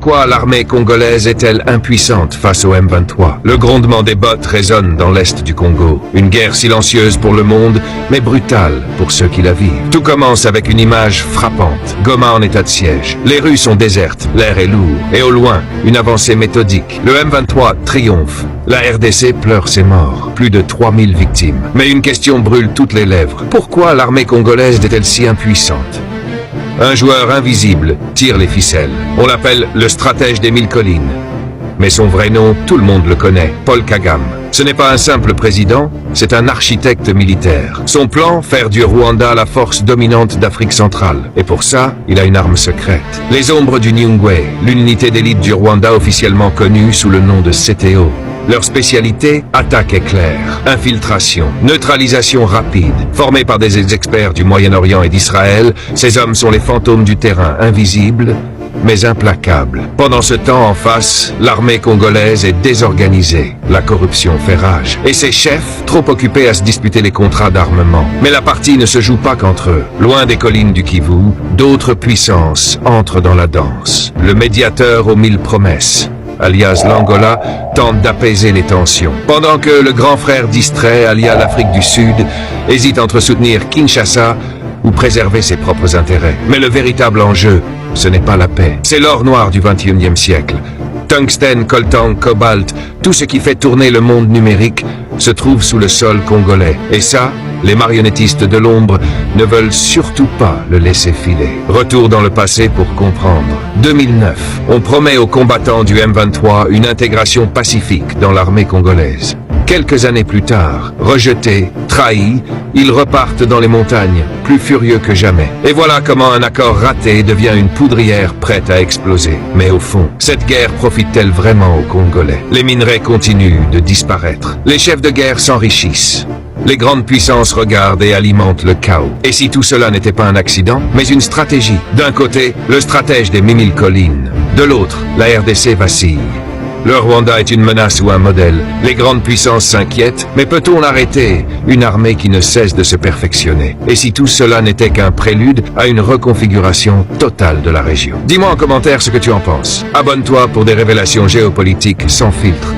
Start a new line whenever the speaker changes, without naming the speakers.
Pourquoi l'armée congolaise est-elle impuissante face au M23? Le grondement des bottes résonne dans l'est du Congo. Une guerre silencieuse pour le monde, mais brutale pour ceux qui la vivent. Tout commence avec une image frappante. Goma en état de siège. Les rues sont désertes, l'air est lourd. Et au loin, une avancée méthodique. Le M23 triomphe. La RDC pleure ses morts. Plus de 3000 victimes. Mais une question brûle toutes les lèvres. Pourquoi l'armée congolaise est-elle si impuissante? Un joueur invisible tire les ficelles. On l'appelle le stratège des 1000 collines. Mais son vrai nom, tout le monde le connaît, Paul Kagame. Ce n'est pas un simple président, c'est un architecte militaire. Son plan, faire du Rwanda la force dominante d'Afrique centrale. Et pour ça, il a une arme secrète. Les ombres du Nyungwe, l'unité d'élite du Rwanda officiellement connue sous le nom de CTO. Leur spécialité, attaque éclair, infiltration, neutralisation rapide. Formés par des experts du Moyen-Orient et d'Israël, ces hommes sont les fantômes du terrain, invisibles, mais implacables. Pendant ce temps, en face, l'armée congolaise est désorganisée. La corruption fait rage. Et ses chefs, trop occupés à se disputer les contrats d'armement. Mais la partie ne se joue pas qu'entre eux. Loin des collines du Kivu, d'autres puissances entrent dans la danse. Le médiateur aux 1000 promesses, alias l'Angola, tente d'apaiser les tensions. Pendant que le grand frère distrait, alias l'Afrique du Sud, hésite entre soutenir Kinshasa ou préserver ses propres intérêts. Mais le véritable enjeu, ce n'est pas la paix. C'est l'or noir du XXIe siècle. Tungstène, coltan, cobalt, tout ce qui fait tourner le monde numérique se trouve sous le sol congolais. Et ça, les marionnettistes de l'ombre ne veulent surtout pas le laisser filer. Retour dans le passé pour comprendre. 2009, on promet aux combattants du M23 une intégration pacifique dans l'armée congolaise. Quelques années plus tard, rejetés, trahis, ils repartent dans les montagnes, plus furieux que jamais. Et voilà comment un accord raté devient une poudrière prête à exploser. Mais au fond, cette guerre profite-t-elle vraiment aux Congolais? Les minerais continuent de disparaître. Les chefs de guerre s'enrichissent. Les grandes puissances regardent et alimentent le chaos. Et si tout cela n'était pas un accident, mais une stratégie? D'un côté, le stratège des 1000 collines. De l'autre, la RDC vacille. Le Rwanda est une menace ou un modèle. Les grandes puissances s'inquiètent, mais peut-on arrêter une armée qui ne cesse de se perfectionner? Et si tout cela n'était qu'un prélude à une reconfiguration totale de la région? Dis-moi en commentaire ce que tu en penses. Abonne-toi pour des révélations géopolitiques sans filtre.